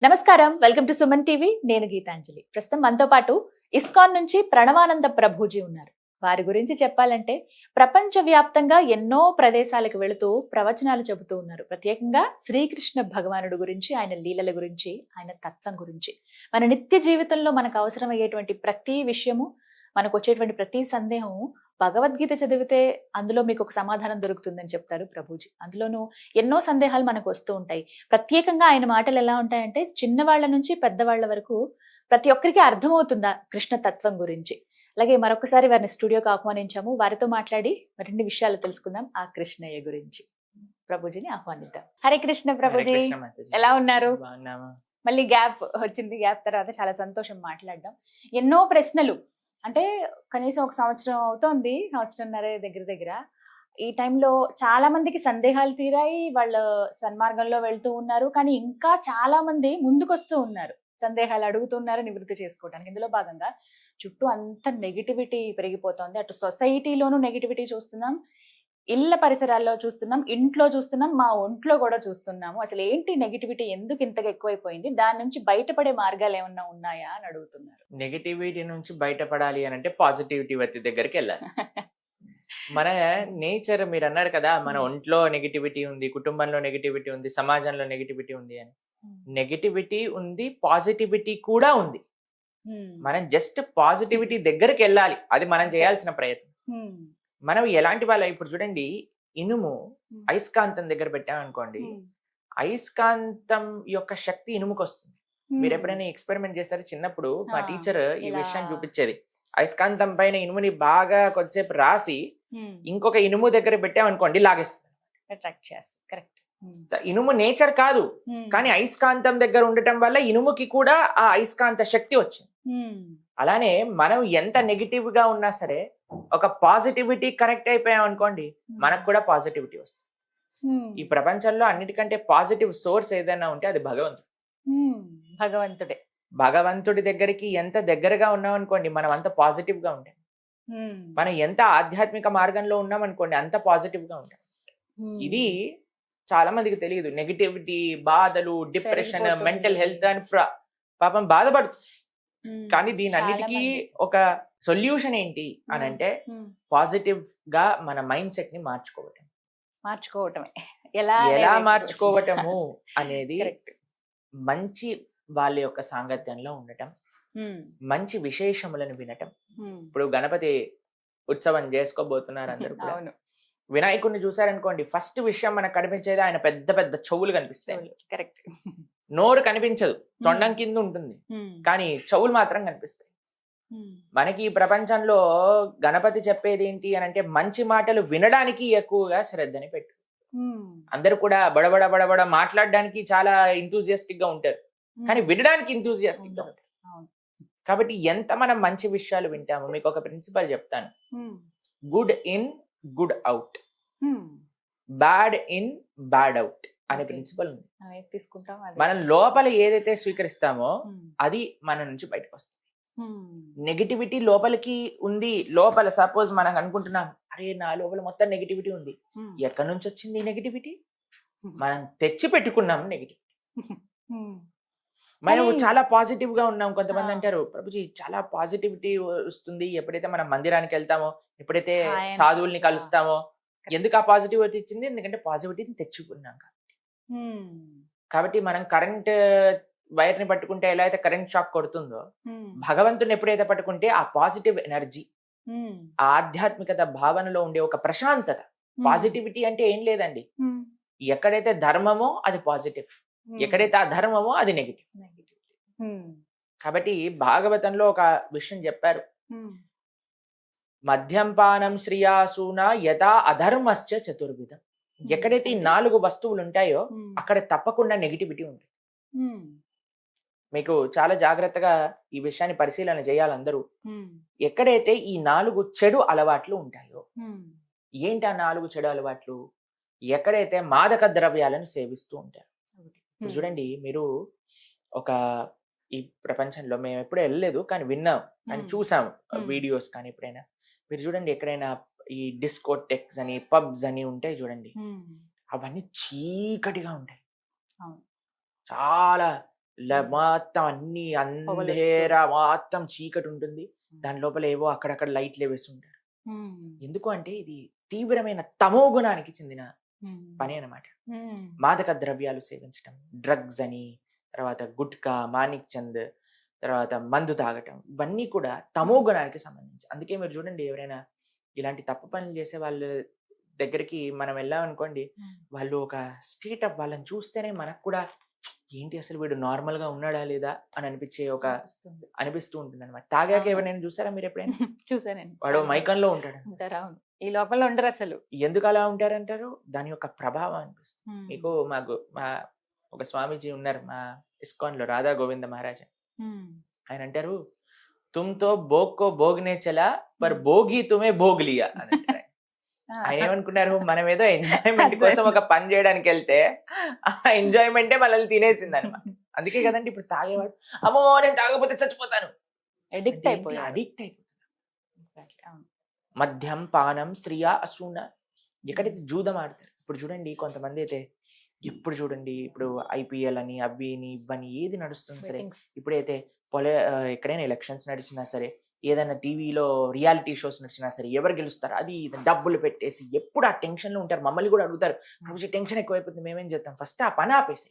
నమస్కారం, welcome to Suman TV. నేను గీతాంజలి. ప్రస్తుతం మనతో పాటు ఇస్కాన్ నుంచి ప్రణవానంద ప్రభుజీ ఉన్నారు. వారి గురించి చెప్పాలంటే ప్రపంచ వ్యాప్తంగా ఎన్నో ప్రదేశాలకు వెళుతూ ప్రవచనాలు చెబుతూ ఉన్నారు. ప్రత్యేకంగా శ్రీకృష్ణ భగవానుడు గురించి, ఆయన లీలల గురించి, ఆయన తత్వం గురించి, మన నిత్య జీవితంలో మనకు అవసరమయ్యేటువంటి ప్రతి విషయము, మనకు వచ్చేటువంటి ప్రతి సందేహం భగవద్గీత చదివితే అందులో మీకు ఒక సమాధానం దొరుకుతుందని చెప్తారు ప్రభుజీ. అందులోనూ ఎన్నో సందేహాలు మనకు వస్తూ ఉంటాయి. ప్రత్యేకంగా ఆయన మాటలు ఎలా ఉంటాయంటే చిన్నవాళ్ల నుంచి పెద్దవాళ్ల వరకు ప్రతి ఒక్కరికి అర్థమవుతుందా కృష్ణ తత్వం గురించి. అలాగే మరొకసారి వారిని స్టూడియోకి ఆహ్వానించాము. వారితో మాట్లాడి మరిన్ని విషయాలు తెలుసుకుందాం ఆ కృష్ణయ్య గురించి. ప్రభుజీని ఆహ్వానిద్దాం. హరే కృష్ణ ప్రభుజీ, ఎలా ఉన్నారు? మళ్ళీ గ్యాప్ వచ్చింది. గ్యాప్ తర్వాత చాలా సంతోషం మాట్లాడడం. ఎన్నో ప్రశ్నలు, అంటే కనీసం ఒక సంవత్సరం అవుతోంది, సంవత్సరంన్నర దగ్గర. ఈ టైంలో చాలా మందికి సందేహాలు తీరాయి, వాళ్ళు సన్మార్గంలో వెళ్తూ ఉన్నారు. కానీ ఇంకా చాలా మంది ముందుకొస్తూ ఉన్నారు, సందేహాలు అడుగుతున్నారు నివృత్తి చేసుకోవడానికి. ఇందులో భాగంగా చుట్టూ అంత నెగిటివిటీ పెరిగిపోతోంది. అటు సొసైటీలోనూ నెగిటివిటీ చూస్తున్నాం, ఇళ్ల పరిసరాల్లో చూస్తున్నాం, ఇంట్లో చూస్తున్నాం, మా ఒంట్లో కూడా చూస్తున్నాము. అసలు ఏంటి నెగిటివిటీ, ఎందుకు ఇంతగా ఎక్కువైపోయింది, దాని నుంచి బయటపడే మార్గాలు ఏమన్నా ఉన్నాయా అని అడుగుతున్నారు. నెగిటివిటీ నుంచి బయటపడాలి అని అంటే పాజిటివిటీ వ్యక్తి దగ్గరికి వెళ్ళాలి. మన నేచర్, మీరు అన్నారు కదా, మన ఒంట్లో నెగిటివిటీ ఉంది, కుటుంబంలో నెగిటివిటీ ఉంది, సమాజంలో నెగిటివిటీ ఉంది అని. నెగిటివిటీ ఉంది, పాజిటివిటీ కూడా ఉంది. మనం జస్ట్ పాజిటివిటీ దగ్గరికి వెళ్ళాలి, అది మనం చేయాల్సిన ప్రయత్నం. మనం ఎలాంటి వాళ్ళ, ఇప్పుడు చూడండి, ఇనుము అయస్కాంతం దగ్గర పెట్టామనుకోండి, అయస్కాంతం యొక్క శక్తి ఇనుముకి వస్తుంది. మీరు ఎప్పుడైనా ఎక్స్పెరిమెంట్ చేస్తారు? చిన్నప్పుడు మా టీచర్ ఈ విషయాన్ని చూపించేది. అయస్కాంతం పైన ఇనుముని బాగా కొద్దిసేపు రాసి ఇంకొక ఇనుము దగ్గర పెట్టామనుకోండి, లాగేస్తుంది. ఇనుము నేచర్ కాదు, కానీ అయస్కాంతం దగ్గర ఉండటం వల్ల ఇనుముకి కూడా ఆ అయస్కాంత శక్తి వచ్చింది. అలానే మనం ఎంత నెగిటివ్ గా ఉన్నా సరే, ఒక పాజిటివిటీ కనెక్ట్ అయిపోయాం అనుకోండి, మనకు కూడా పాజిటివిటీ వస్తుంది. ఈ ప్రపంచంలో అన్నిటికంటే పాజిటివ్ సోర్స్ ఏదైనా ఉంటే అది భగవంతుడే. భగవంతుడి దగ్గరికి ఎంత దగ్గరగా ఉన్నాం అనుకోండి, మనం అంత పాజిటివ్ గా ఉంటాం. మనం ఎంత ఆధ్యాత్మిక మార్గంలో ఉన్నాం అనుకోండి, అంత పాజిటివ్ గా ఉంటాం. ఇది చాలా మందికి తెలియదు. నెగిటివిటీ, బాధలు, డిప్రెషన్, మెంటల్ హెల్త్ అని పాపం బాధపడుతుంది. కానీ దీని అన్నిటికీ ఒక సొల్యూషన్ ఏంటి అని అంటే పాజిటివ్ గా మన మైండ్ సెట్ ని మార్చుకోవటమే. ఎలా మార్చుకోవటము అనేది మంచి వాళ్ళ యొక్క సాంగత్యంలో ఉండటం, మంచి విశేషములను వినటం. ఇప్పుడు గణపతి ఉత్సవం చేసుకోబోతున్నారు అందరూ కూడా. వినాయకుడిని చూసారనుకోండి, ఫస్ట్ విషయం మనకు కనిపించేది ఆయన పెద్ద పెద్ద చెవులు కనిపిస్తాయి. కరెక్ట్. నోరు కనిపించదు, తొండం కింద ఉంటుంది, కానీ చెవులు మాత్రం కనిపిస్తాయి. మనకి ఈ ప్రపంచంలో గణపతి చెప్పేది ఏంటి అని అంటే మంచి మాటలు వినడానికి ఎక్కువగా శ్రద్ధని పెట్టు. అందరూ కూడా బడబడ బడబడ మాట్లాడడానికి చాలా ఇంతూజియాస్టిక్ గా ఉంటారు, కానీ వినడానికి ఇంతూజియాస్టిక్ గా ఉంటారు. కాబట్టి ఎంత మనం మంచి విషయాలు వింటాము. మీకు ఒక ప్రిన్సిపల్ చెప్తాను. Good in, good out, bad in, bad out అనే ప్రిన్సిపల్ ఉంది. మనం లోపల ఏదైతే స్వీకరిస్తామో అది మన నుంచి బయటకు వస్తుంది. నెగిటివిటీ లోపలికి ఉంది. లోపల సపోజ్ మనం అనుకుంటున్నాం, అరే నా లోపల మొత్తం నెగిటివిటీ ఉంది. ఎక్కడి నుంచి వచ్చింది నెగిటివిటీ? మనం తెచ్చి పెట్టుకున్నాం నెగిటివిటీ. మనం చాలా పాజిటివ్ గా ఉన్నాం. కొంతమంది అంటారు, ప్రభుజీ చాలా పాజిటివిటీ వస్తుంది ఎప్పుడైతే మనం మందిరానికి వెళ్తామో, ఎప్పుడైతే సాధువుల్ని కలుస్తామో. ఎందుకు ఆ పాజిటివిటీ ఇచ్చింది? ఎందుకంటే పాజిటివిటీని తెచ్చుకున్నాం కాబట్టి. మనం కరెంట్ వైర్ ని పట్టుకుంటే ఎలా అయితే కరెంట్ షాక్ కొడుతుందో, భగవంతుని ఎప్పుడైతే పట్టుకుంటే ఆ పాజిటివ్ ఎనర్జీ, ఆ ఆధ్యాత్మికత భావనలో ఉండే ఒక ప్రశాంతత. పాజిటివిటీ అంటే ఏం లేదండి, ఎక్కడైతే ధర్మమో అది పాజిటివ్, ఎక్కడైతే అధర్మమో అది నెగిటివ్. కాబట్టి భాగవతంలో ఒక విషయం చెప్పారు, మద్యంపానం శ్రియాసూన యథా అధర్మశ్చ చతుర్విధం. ఎక్కడైతే ఈ 4 వస్తువులు ఉంటాయో అక్కడ తప్పకుండా నెగిటివిటీ ఉంటుంది. మీకు చాలా జాగ్రత్తగా ఈ విషయాన్ని పరిశీలన చేయాలి అందరూ. ఎక్కడైతే ఈ 4 చెడు అలవాట్లు ఉంటాయో, ఏంటి ఆ 4 చెడు అలవాట్లు? ఎక్కడైతే మాదక ద్రవ్యాలను సేవిస్తూ ఉంటారు. ఇప్పుడు చూడండి, మీరు ఒక ఈ ప్రపంచంలో మేము ఎప్పుడూ వెళ్ళలేదు, కానీ విన్నాం, కానీ చూసాము వీడియోస్. కానీ ఎప్పుడైనా మీరు చూడండి, ఎక్కడైనా ఈ డిస్కోటెక్స్ అని, పబ్స్ అని ఉంటాయి చూడండి, అవన్నీ చీకటిగా ఉంటాయి. చాలా మొత్తం అన్ని అంధేరా మొత్తం చీకటి ఉంటుంది. దాని లోపల ఏవో అక్కడక్కడ లైట్లు వేసి ఉంటారు. ఎందుకు అంటే ఇది తీవ్రమైన తమో గుణానికి చెందిన పని అన్నమాట. మాదక ద్రవ్యాలు సేవించటం, డ్రగ్స్ అని, తర్వాత గుట్కా, మాణిక్ చంద్, తర్వాత మందు తాగటం, ఇవన్నీ కూడా తమో గుణానికి సంబంధించి. అందుకే మీరు చూడండి, ఎవరైనా ఇలాంటి తప్పు పనులు చేసే వాళ్ళ దగ్గరికి మనం వెళ్ళామనుకోండి, వాళ్ళు ఒక స్టేట్ ఆఫ్ వాళ్ళని చూస్తేనే మనకు కూడా ఏంటి అసలు వీడు నార్మల్ గా ఉన్నాడా లేదా అని అనిపిస్తూ ఉంటుంది అనమాట. తాగాక ఎవరైనా చూసారా మీరు ఎప్పుడైనా? చూసానండి. వాడు మైకంలో ఉంటాడు. ఈ లోకంలో ఉండరు అసలు. ఎందుకు అలా ఉంటారంటారు? దాని యొక్క ప్రభావం అనిపిస్తుంది మీకు. మా ఒక స్వామీజీ ఉన్నారు మా ఇస్కాన్ లో, రాధా గోవింద మహారాజ్. ఆయన అంటారు, తుమ్తో భోగ్కో భోగ్నే చలా పర్ భోగి తుమే భోగ్ లియా అని అంటారు. ఆయన ఏమనుకున్నారు, మనం ఏదో ఎంజాయ్మెంట్ కోసం ఒక పని చేయడానికి వెళ్తే ఆ ఎంజాయ్మెంటే మనల్ని తినేసింది అనమాట. అందుకే కదండి ఇప్పుడు తాగేవాడు, అమ్మో నేను తాగకపోతే చచ్చిపోతాను, అడిక్ట్ అయిపోతాను. మద్యం పానం శ్రియా అసూన, ఎక్కడైతే జూదం ఆడతారు. ఇప్పుడు చూడండి కొంతమంది అయితే ఎప్పుడు చూడండి ఇప్పుడు ఐపీఎల్ అని అవి ఇవన్నీ ఏది నడుస్తుంది సరే, ఇప్పుడైతే ఎక్కడైనా ఎలక్షన్స్ నడిచినా సరే, ఏదైనా టీవీలో రియాలిటీ షోస్ నడిచినా సరే, ఎవరు గెలుస్తారు అది డబ్బులు పెట్టేసి ఎప్పుడు ఆ టెన్షన్ లో ఉంటారు. మమ్మల్ని కూడా అడుగుతారు, టెన్షన్ ఎక్కువైపోతుంది మేమేం చేస్తాం, ఫస్ట్ ఆ పని ఆపేసి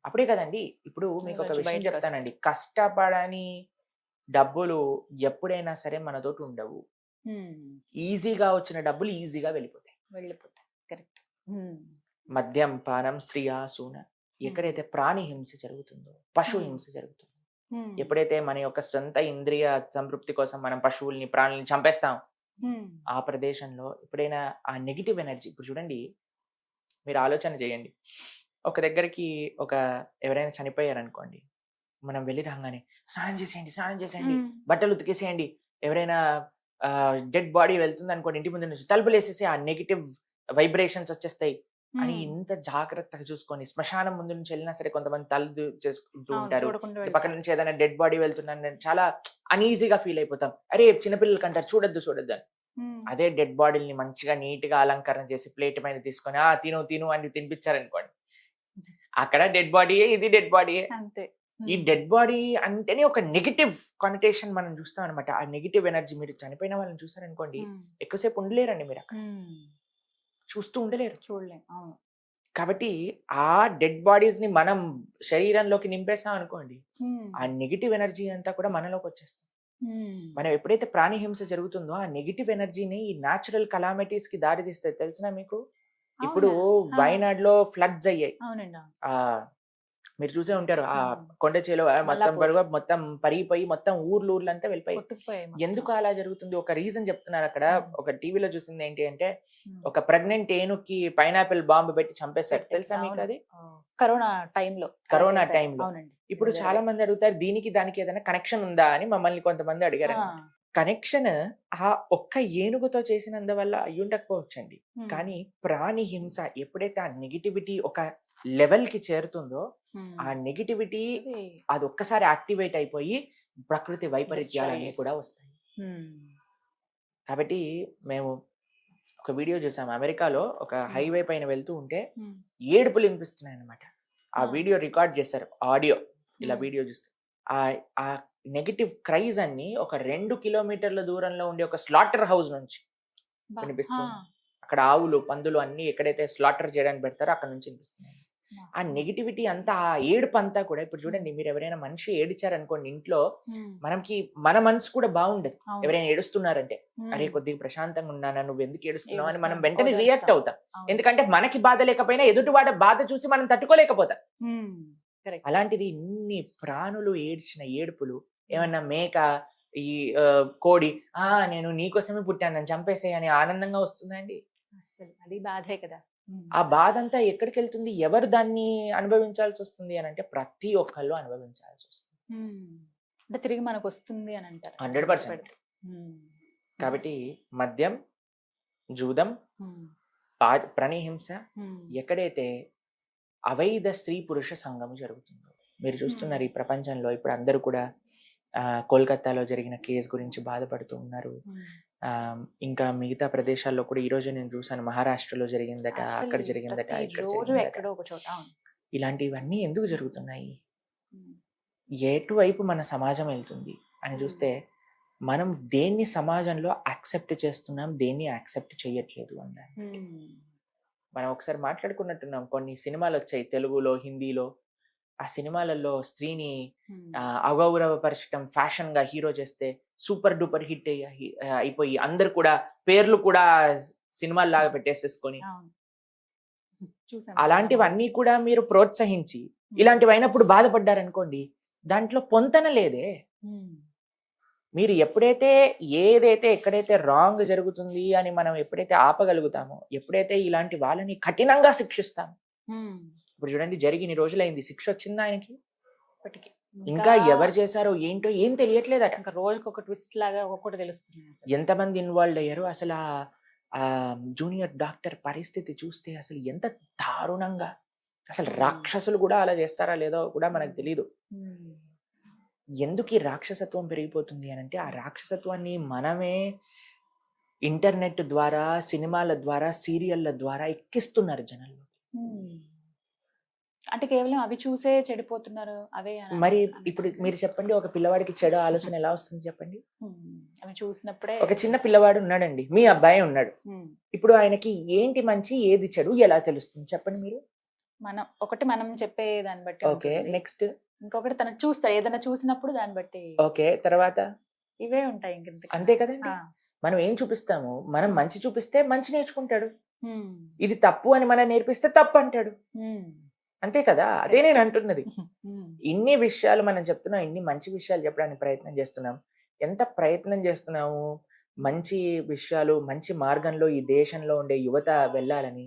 అప్పుడే కదండి. ఇప్పుడు మీకు ఒక విషయం చెప్తానండి, కష్టపడని డబ్బులు ఎప్పుడైనా సరే మనతోటి ఉండవు. ఈజీగా వచ్చిన డబ్బులు ఈజీగా వెళ్ళిపోతాయి. కరెక్ట్. మద్యం పానం శ్రియా సూన, ఎక్కడైతే ప్రాణి హింస జరుగుతుందో, పశు హింస జరుగుతుందో, ఎప్పుడైతే మన యొక్క సొంత ఇంద్రియ సంతృప్తి కోసం మనం పశువుల్ని ప్రాణుల్ని చంపేస్తాం, ఆ ప్రదేశంలో ఎప్పుడైనా ఆ నెగిటివ్ ఎనర్జీ, ఇప్పుడు చూడండి మీరు ఆలోచన చేయండి, ఒక దగ్గరికి ఎవరైనా చనిపోయారనుకోండి, మనం వెళ్ళి రాగానే స్నానం చేసేయండి, బట్టలు ఉతికేసేయండి. ఎవరైనా డెడ్ బాడీ వెళ్తుంది అనుకోండి, ఇంటి ముందు నుంచి తలుపులు వేసేసి ఆ నెగిటివ్ వైబ్రేషన్స్ వచ్చేస్తాయి అని ఇంత జాగ్రత్తగా చూసుకొని, శ్మశానం ముందు నుంచి వెళ్ళినా సరే కొంతమంది తల్లు చేసుకుంటూ ఉంటారు, పక్కన నుంచి ఏదైనా డెడ్ బాడీ వెళ్తున్నాను చాలా అనీజీగా ఫీల్ అయిపోతాం. అరే చిన్నపిల్లలకి అంటారు చూడొద్దు అని. అదే డెడ్ బాడీని మంచిగా నీట్ గా అలంకరణ చేసి ప్లేట్ పైన తీసుకొని తిను అని తినిపించారనుకోండి, అక్కడ డెడ్ బాడీయే, ఇది డెడ్ బాడీయే. ఈ డెడ్ బాడీ అంటేనే ఒక నెగిటివ్ కానిటేషన్ మనం చూస్తాం అనమాట. ఆ నెగిటివ్ ఎనర్జీ, మీరు చనిపోయిన వాళ్ళని చూసారనుకోండి, ఎక్కువసేపు ఉండలేరండి, మీరు అక్కడ చూస్తూ ఉండలేరు, చూడలేము. కాబట్టి ఆ డెడ్ బాడీస్ ని మనం శరీరంలోకి నింపేసాం అనుకోండి, ఆ నెగిటివ్ ఎనర్జీ అంతా కూడా మనలోకి వచ్చేస్తుంది. మనం ఎప్పుడైతే ప్రాణి హింస జరుగుతుందో ఆ నెగిటివ్ ఎనర్జీని ఈ న్యాచురల్ కలామిటీస్ కి దారి తీస్తాయి. తెలిసినా మీకు? ఇప్పుడు వైనాడులో ఫ్లడ్స్ అయ్యాయి, మీరు చూసే ఉంటారు. ఆ కొండ చేలో మొత్తం పరిగిపోయి మొత్తం ఊర్లంతా వెళ్ళిపోయి. ఎందుకు అలా జరుగుతుంది? ఒక రీజన్ చెప్తున్నారు అక్కడ. ఒక టీవీలో చూసింది ఏంటి అంటే, ఒక ప్రెగ్నెంట్ ఏనుక్కి పైనాపిల్ బాంబు పెట్టి చంపేశారు. తెలుసా మీకు? అది కరోనా టైంలో. ఇప్పుడు చాలా మంది అడుగుతారు, దీనికి దానికి ఏదైనా కనెక్షన్ ఉందా అని మమ్మల్ని కొంతమంది అడిగారు. కనెక్షన్ ఆ ఒక్క ఏనుగుతో చేసినందువల్ల అయ్యుండకపోవచ్చండి, కానీ ప్రాణి హింస ఎప్పుడైతే ఆ నెగిటివిటీ ఒక లెవెల్ కి చేరుతుందో, ఆ నెగిటివిటీ అది ఒక్కసారి యాక్టివేట్ అయిపోయి ప్రకృతి వైపరీత్యాలన్నీ కూడా వస్తాయి. కాబట్టి మేము ఒక వీడియో చూసాం, అమెరికాలో ఒక హైవే పైన వెళ్తూ ఉంటే ఏడుపులు వినిపిస్తున్నాయి అన్నమాట. ఆ వీడియో రికార్డ్ చేశారు, ఆడియో. ఇలా వీడియో చూస్తే ఆ నెగిటివ్ క్రైజ్ అన్ని ఒక 2 కిలోమీటర్ల దూరంలో ఉండే ఒక స్లాటర్ హౌస్ నుంచి వినిపిస్తుంది. అక్కడ ఆవులు పందులు అన్ని ఎక్కడైతే స్లాటర్ చేయడానికి పెడతారో అక్కడ నుంచి వినిపిస్తున్నాయి. ఆ నెగిటివిటీ అంతా, ఆ ఏడుపు అంతా కూడా, ఇప్పుడు చూడండి మీరు ఎవరైనా మనిషి ఏడిచారనుకోండి ఇంట్లో, మన మనసు కూడా బాగుండదు. ఎవరైనా ఏడుస్తున్నారంటే, అరే కొద్దిగా ప్రశాంతంగా ఉన్నానా, నువ్వు ఎందుకు ఏడుస్తున్నావు అని మనం వెంటనే రియాక్ట్ అవుతాం. ఎందుకంటే మనకి బాధ లేకపోయినా ఎదుటివాడ బాధ చూసి మనం తట్టుకోలేకపోతాం. అలాంటిది ఇన్ని ప్రాణులు ఏడ్చిన ఏడుపులు, ఏమన్నా మేక, ఈ కోడి నేను నీకోసమే పుట్టాను నన్ను చంపేసేయని ఆనందంగా వస్తుందండి? అసలు అది బాధే కదా. ఆ బాధ అంతా ఎక్కడికి వెళ్తుంది? ఎవరు దాన్ని అనుభవించాల్సి వస్తుంది అని అంటే, ప్రతి ఒక్కళ్ళు అనుభవించాల్సి వస్తుంది. అంటే తిరిగి మనకు వస్తుంది అని అంటారు 100%. కాబట్టి మద్యం, జూదం, ప్రాణిహింస, ఎక్కడైతే అవైధ స్త్రీ పురుష సంఘం జరుగుతుందో, మీరు చూస్తున్నారు ఈ ప్రపంచంలో ఇప్పుడు అందరూ కూడా కోల్కతాలో జరిగిన కేసు గురించి బాధపడుతూ ఉన్నారు. ఇంకా మిగతా ప్రదేశాల్లో కూడా ఈ రోజు నేను చూసాను, మహారాష్ట్రలో జరిగిందట, అక్కడ జరిగిందట, ఇక్కడ జరిగిందట. ఇలాంటివన్నీ ఎందుకు జరుగుతున్నాయి, ఎటువైపు మన సమాజం వెళ్తుంది అని చూస్తే మనం దేన్ని సమాజంలో యాక్సెప్ట్ చేస్తున్నాం, దేన్ని యాక్సెప్ట్ చేయట్లేదు అన్నారు. మనం ఒకసారి మాట్లాడుకున్నట్టున్నాం, కొన్ని సినిమాలు వచ్చాయి తెలుగులో, హిందీలో. ఆ సినిమాలలో స్త్రీని అగౌరవపరచడం, ఫ్యాషన్ గా హీరో చేస్తే సూపర్ డూపర్ హిట్ అయిపోయి అందరు కూడా పేర్లు కూడా సినిమాల్లాగా పెట్టేసేసుకొని, అలాంటివన్నీ కూడా మీరు ప్రోత్సహించి ఇలాంటివి అయినప్పుడు బాధపడ్డారనుకోండి, దాంట్లో పొంతన లేదే. మీరు ఎప్పుడైతే ఏదైతే ఎక్కడైతే రాంగ్ జరుగుతుంది అని మనం ఎప్పుడైతే ఆపగలుగుతామో, ఎప్పుడైతే ఇలాంటి వాళ్ళని కఠినంగా శిక్షిస్తామో, ఇప్పుడు చూడండి జరిగిన రోజులైంది, శిక్ష వచ్చిందా ఆయనకి? ఇంకా ఎవరు చేశారో ఏంటో ఏం తెలియట్లేదట. ఇంకా రోజుకి ఒక ట్విస్ట్ లాగా ఒక్కొక్కటి తెలుస్తుంది. ఎంతమంది ఇన్వాల్వ్ అయ్యారు అసలు. ఆ జూనియర్ డాక్టర్ పరిస్థితి చూస్తే అసలు ఎంత దారుణంగా, అసలు రాక్షసులు కూడా అలా చేస్తారా లేదో కూడా మనకు తెలియదు. ఎందుకు ఈ రాక్షసత్వం పెరిగిపోతుంది అని అంటే, ఆ రాక్షసత్వాన్ని మనమే ఇంటర్నెట్ ద్వారా, సినిమాల ద్వారా, సీరియళ్ల ద్వారా ఎక్కిస్తున్నారు జనాల్లో. అంటే కేవలం అవి చూసే చెడిపోతున్నారు అవే. మరి ఇప్పుడు మీరు చెప్పండి, ఒక పిల్లవాడికి చెడు ఆలోచన ఎలా వస్తుంది చెప్పండి? అవి చూసినప్పుడే. ఒక చిన్న పిల్లవాడు ఉన్నాడండి, మీ అబ్బాయి ఉన్నాడు. ఇప్పుడు ఆయనకి ఏంటి మంచి ఏది చెడు ఎలా తెలుస్తుంది చెప్పండి మీరు? మనం చెప్పే దాన్ని బట్టి. ఓకే, నెక్స్ట్ ఇంకొకటి తను చూస్తారు, ఏదైనా చూసినప్పుడు దాన్ని బట్టి. ఓకే, తర్వాత ఇవే ఉంటాయి. అంతే కదండి. మనం ఏం చూపిస్తాము, మనం మంచి చూపిస్తే మంచి నేర్చుకుంటాడు, ఇది తప్పు అని మనం నేర్పిస్తే తప్పు అంటాడు. అంతే కదా, అదే నేను అంటున్నది. ఇన్ని విషయాలు మనం చెప్తున్నాం, ఇన్ని మంచి విషయాలు చెప్పడానికి ప్రయత్నం చేస్తున్నాం. ఎంత ప్రయత్నం చేస్తున్నాము మంచి విషయాలు, మంచి మార్గంలో ఈ దేశంలో ఉండే యువత వెళ్ళాలని,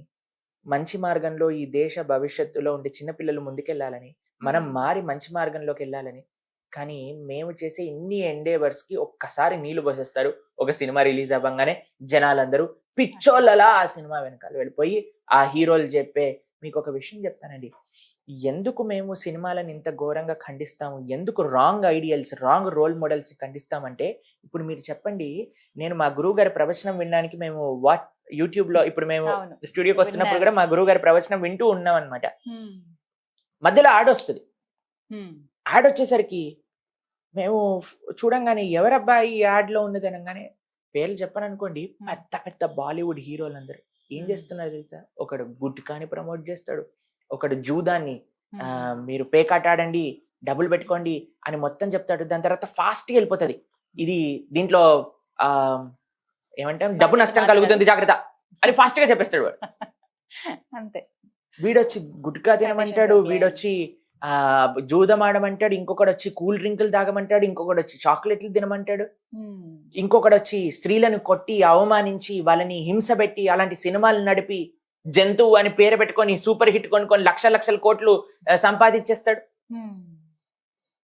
మంచి మార్గంలో ఈ దేశ భవిష్యత్తులో ఉండే చిన్నపిల్లలు ముందుకెళ్ళాలని, మనం మారి మంచి మార్గంలోకి వెళ్ళాలని. కానీ మేము చేసే ఇన్ని ఎండేవర్స్ కి ఒక్కసారి నీళ్లు పోసేస్తారు. ఒక సినిమా రిలీజ్ అవ్వగానే జనాలందరూ పిచ్చోళ్ళలా ఆ సినిమా వెనకాల వెళ్ళిపోయి ఆ హీరోలు చెప్పే. మీకు ఒక విషయం చెప్తానండి, ఎందుకు మేము సినిమాలను ఇంత ఘోరంగా ఖండిస్తాము, ఎందుకు wrong ideals, wrong role models ఖండిస్తామంటే, ఇప్పుడు మీరు చెప్పండి, నేను మా గురువు గారి ప్రవచనం వినడానికి మేము యూట్యూబ్ లో, ఇప్పుడు మేము స్టూడియోకి వస్తున్నప్పుడు కూడా మా గురువు గారి ప్రవచనం వింటూ ఉన్నాం అనమాట. మధ్యలో యాడ్ వస్తుంది. యాడ్ వచ్చేసరికి మేము చూడంగానే ఎవరబ్బా ఈ యాడ్ లో ఉన్నది అనగానే, పేర్లు చెప్పను అనుకోండి, పెద్ద పెద్ద బాలీవుడ్ హీరోలు అందరు ఏం చేస్తున్నారు తెలుసా? ఒకడు గుట్కాని ప్రమోట్ చేస్తాడు, ఒకడు జూదాన్ని మీరు పేకాట ఆడండి, డబ్బులు పెట్టుకోండి అని మొత్తం చెప్తాడు. దాని తర్వాత ఫాస్ట్ గా వెళ్ళిపోతుంది, ఇది దీంట్లో ఏమంటాం, డబ్బు నష్టం కలుగుతుంది జాగ్రత్త అని ఫాస్ట్ గా చెప్పేస్తాడు వాడు. అంతే. వీడొచ్చి గుట్కా తినమంటాడు, వీడొచ్చి జూదం ఆడమంటాడు, ఇంకొకడు వచ్చి కూల్ డ్రింకులు తాగమంటాడు, ఇంకొకడు వచ్చి చాక్లెట్లు తినమంటాడు, ఇంకొకడు వచ్చి స్త్రీలను కొట్టి అవమానించి వాళ్ళని హింస పెట్టి అలాంటి సినిమాలు నడిపి జంతువు అని పేరు పెట్టుకొని సూపర్ హిట్ కొనుక్కొని లక్షల కోట్లు సంపాదించేస్తాడు.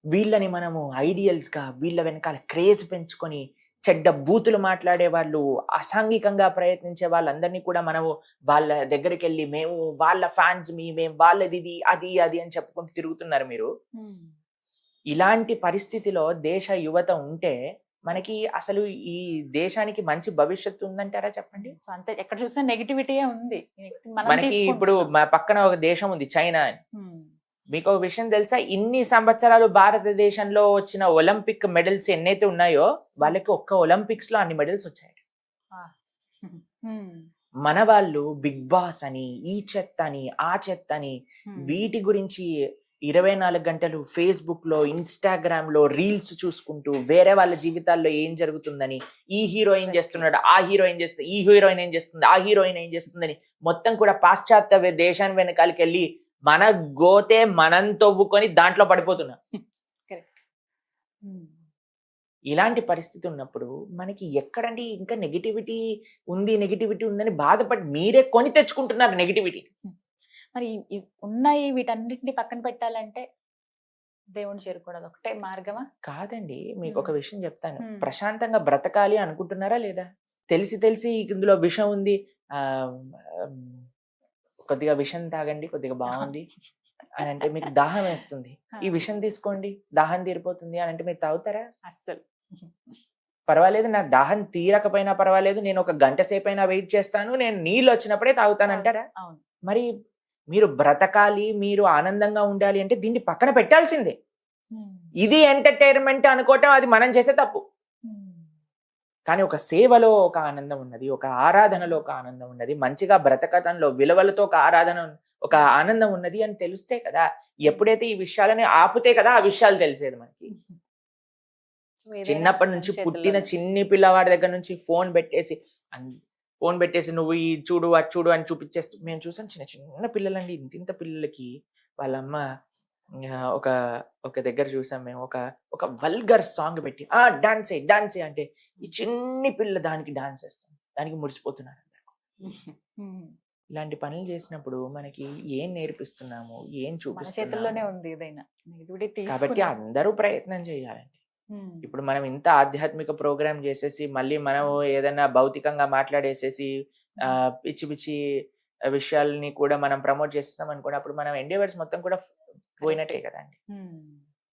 వీళ్ళని మనము ఐడియల్స్ గా, వీళ్ళ వెనకాల క్రేజ్ పెంచుకొని చెడ్డ బూతులు మాట్లాడే వాళ్ళు, అసాంఘికంగా ప్రయత్నించే వాళ్ళందరినీ కూడా మనము వాళ్ళ దగ్గరికి వెళ్ళి మేము వాళ్ళ ఫ్యాన్స్, మేము వాళ్ళది అది అని చెప్పుకుంటూ తిరుగుతున్నారు మీరు. ఇలాంటి పరిస్థితిలో దేశ యువత ఉంటే మనకి అసలు ఈ దేశానికి మంచి భవిష్యత్తు ఉందంటారా చెప్పండి? అంతే, ఎక్కడ చూసినా నెగిటివిటీ ఉంది. మనకి ఇప్పుడు మా పక్కన ఒక దేశం ఉంది చైనా అని. మీకు ఒక విషయం తెలుసా, ఇన్ని సంవత్సరాలు భారతదేశంలో వచ్చిన ఒలింపిక్ మెడల్స్ ఎన్నైతే ఉన్నాయో వాళ్ళకి ఒక్క ఒలింపిక్స్ లో అన్ని మెడల్స్ వచ్చాయి. మన వాళ్ళు బిగ్ బాస్ అని, ఈ చెత్త అని, ఆ చెత్త అని, వీటి గురించి 24 గంటలు ఫేస్బుక్ లో, ఇన్స్టాగ్రామ్ లో రీల్స్ చూసుకుంటూ వేరే వాళ్ళ జీవితాల్లో ఏం జరుగుతుందని, ఈ హీరో ఏం చేస్తున్నాడు, ఆ హీరోయిన్ చేస్తుంది, ఈ హీరోయిన్ ఏం చేస్తుంది, ఆ హీరోయిన్ ఏం చేస్తుందని మొత్తం కూడా పాశ్చాత్య దేశాన్ని వెనకాలకి వెళ్ళి మన గోతే మనం తవ్వుకొని దాంట్లో పడిపోతున్నాం. ఇలాంటి పరిస్థితి ఉన్నప్పుడు మనకి ఎక్కడండి ఇంకా నెగిటివిటీ ఉందని బాధపడి మీరే కొని తెచ్చుకుంటున్నారు నెగిటివిటీ. మరి ఉన్నాయి, వీటన్నిటిని పక్కన పెట్టాలంటే దేవుని చేరుకోవడం ఒకటే మార్గమా? కాదండి, మీకు ఒక విషయం చెప్తాను. ప్రశాంతంగా బ్రతకాలి అనుకుంటున్నారా లేదా? తెలిసి ఇందులో విషం ఉంది, కొద్దిగా విషం తాగండి, కొద్దిగా బాగుంది అని అంటే మీకు దాహం వేస్తుంది, ఈ విషం తీసుకోండి దాహం తీరిపోతుంది అని అంటే మీరు తాగుతారా? అస్సలు. పర్వాలేదు, నాకు దాహం తీరకపోయినా పర్వాలేదు, నేను ఒక గంట సేపు అయినా వెయిట్ చేస్తాను, నేను నీళ్ళు వచ్చినప్పుడే తాగుతానంటారా? మరి మీరు బ్రతకాలి, మీరు ఆనందంగా ఉండాలి అంటే దీన్ని పక్కన పెట్టాల్సిందే. ఇది ఎంటర్టైన్మెంట్ అనుకోవటం అది మనం చేసే తప్పు. కానీ ఒక సేవలో ఒక ఆనందం ఉన్నది, ఒక ఆరాధనలో ఒక ఆనందం ఉన్నది, మంచిగా బ్రతకటంలో విలువలతో ఒక ఒక ఆనందం ఉన్నది అని తెలిస్తే కదా. ఎప్పుడైతే ఈ విషయాలని ఆపితే కదా ఆ విషయాలు తెలిసేది మనకి. చిన్నప్పటి నుంచి పుట్టిన చిన్ని పిల్లవాడి దగ్గర నుంచి ఫోన్ పెట్టేసి నువ్వు ఈ చూడు అది చూడు అని చూపించేస్తూ మేము చూసాం. చిన్న చిన్న పిల్లలండి, ఇంత పిల్లలకి వాళ్ళమ్మ ఒక దగ్గర చూసాం మేము, ఒక వల్గర్ సాంగ్ పెట్టి డాన్స్ అంటే ఈ చిన్ని పిల్ల దానికి డాన్స్ వేస్తాం, దానికి మురిసిపోతున్నారు. ఇలాంటి పనులు చేసినప్పుడు మనకి ఏం నేర్పిస్తున్నాము, ఏం చేతుల్లోనే ఉంది ఏదైనా. కాబట్టి అందరూ ప్రయత్నం చేయాలండి. ఇప్పుడు మనం ఇంత ఆధ్యాత్మిక ప్రోగ్రామ్ చేసేసి మళ్ళీ మనం ఏదైనా భౌతికంగా మాట్లాడేసేసి పిచ్చి పిచ్చి విషయాల్ని కూడా మనం ప్రమోట్ చేసేస్తాం అనుకోండి, అప్పుడు మనం ఎండేవర్స్ మొత్తం కూడా పోయినట్టే కదండి.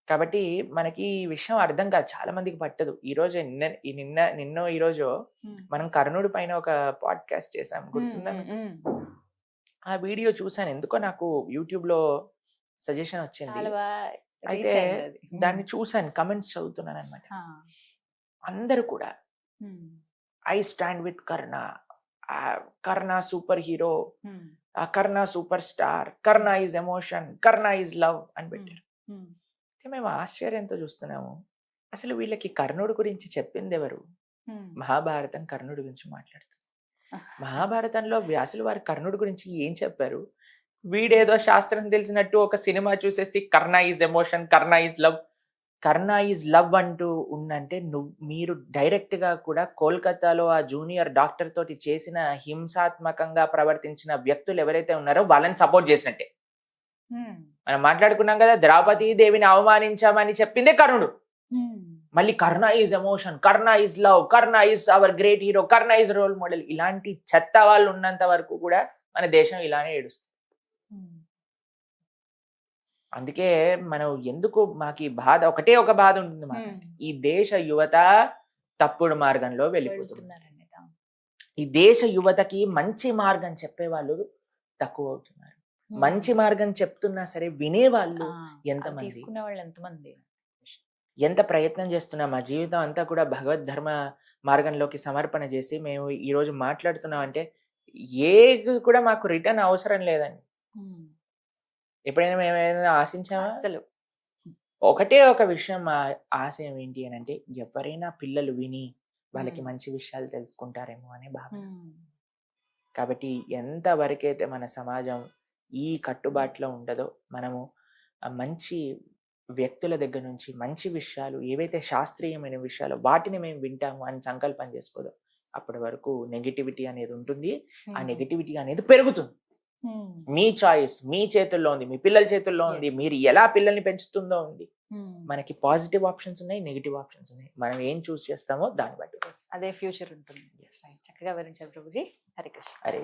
కాబట్టి మనకి ఈ విషయం అర్థం కాదు, చాలా మందికి పట్టదు. ఈ రోజు నిన్న ఈ రోజు మనం కర్ణుడి పైన ఒక పాడ్కాస్ట్ చేసాం, గుర్తుందా? ఆ వీడియో చూసాను, ఎందుకో నాకు యూట్యూబ్ లో సజెషన్ వచ్చింది. అయితే దాన్ని చూసాను, కమెంట్స్ చదువుతున్నాను అనమాట. అందరూ కూడా I stand with Karna, Karna super hero, Karna super star, Karna is emotion, Karna is love అని పెట్టారు. మేము ఆశ్చర్యంతో చూస్తున్నాము, అసలు వీళ్ళకి కర్ణుడి గురించి చెప్పింది ఎవరు? మహాభారతం కర్ణుడి గురించి మాట్లాడుతుంది. మహాభారతంలో వ్యాసులు వారి కర్ణుడి గురించి ఏం చెప్పారు? వీడేదో శాస్త్రం తెలిసినట్టు ఒక సినిమా చూసేసి Karna is emotion, Karna is love, Karna is love అంటూ ఉందంటే మీరు డైరెక్ట్ గా కూడా కోల్కతాలో ఆ జూనియర్ డాక్టర్ తోటి చేసిన హింసాత్మకంగా ప్రవర్తించిన వ్యక్తులు ఎవరైతే ఉన్నారో వాళ్ళని సపోర్ట్ చేసినట్టే. మనం మాట్లాడుకున్నాం కదా, ద్రౌపదీ దేవిని అవమానించామని చెప్పిందే కర్ణుడు. మళ్ళీ Karna is emotion, Karna is love, Karna is our great hero, Karna is role model. ఇలాంటి చెత్త వాళ్ళు ఉన్నంత వరకు కూడా మన దేశం ఇలానే ఏడుస్తుంది. అందుకే మనం ఎందుకు మాకు ఈ బాధ, ఒకటే ఒక బాధ ఉంటుంది మాకు, ఈ దేశ యువత తప్పుడు మార్గంలో వెళ్ళిపోతున్నారు. ఈ దేశ యువతకి మంచి మార్గం చెప్పేవాళ్ళు తక్కువ అవుతున్నారు. మంచి మార్గం చెప్తున్నా సరే వినేవాళ్ళు ఎంతమంది, ఎంత ప్రయత్నం చేస్తున్నాం. మా జీవితం అంతా కూడా భగవద్ ధర్మ మార్గంలోకి సమర్పణ చేసి మేము ఈ రోజు మాట్లాడుతున్నాం అంటే ఏది కూడా మాకు రిటర్న్ అవసరం లేదండి. ఎప్పుడైనా మేము ఏదైనా ఆశించామా? అసలు ఒకటే ఒక విషయం, మా ఆశయం ఏంటి అని అంటే, ఎవరైనా పిల్లలు విని వాళ్ళకి మంచి విషయాలు తెలుసుకుంటారేమో అనే భావన. కాబట్టి ఎంత వరకైతే మన సమాజం ఈ కట్టుబాటులో ఉండదో, మనము మంచి వ్యక్తుల దగ్గర నుంచి మంచి విషయాలు, ఏవైతే శాస్త్రీయమైన విషయాలు వాటిని మేము వింటాము అని సంకల్పం చేసుకోదో, అప్పటి వరకు నెగిటివిటీ అనేది ఉంటుంది. ఆ నెగిటివిటీ అనేది పెరుగుతుంది. మీ చాయిస్ మీ చేతుల్లో ఉంది, మీ పిల్లల చేతుల్లో ఉంది, మీరు ఎలా పిల్లల్ని పెంచుతుందో ఉంది. మనకి పాజిటివ్ ఆప్షన్స్ ఉన్నాయి, నెగిటివ్ ఆప్షన్స్ ఉన్నాయి. మనం ఏం చూస్ చేస్తామో దాన్ని బట్టి అదే ఫ్యూచర్ ఉంటుంది. చక్కగా వివరించారు ప్రభుజీ. హరే కృష్ణ. హరే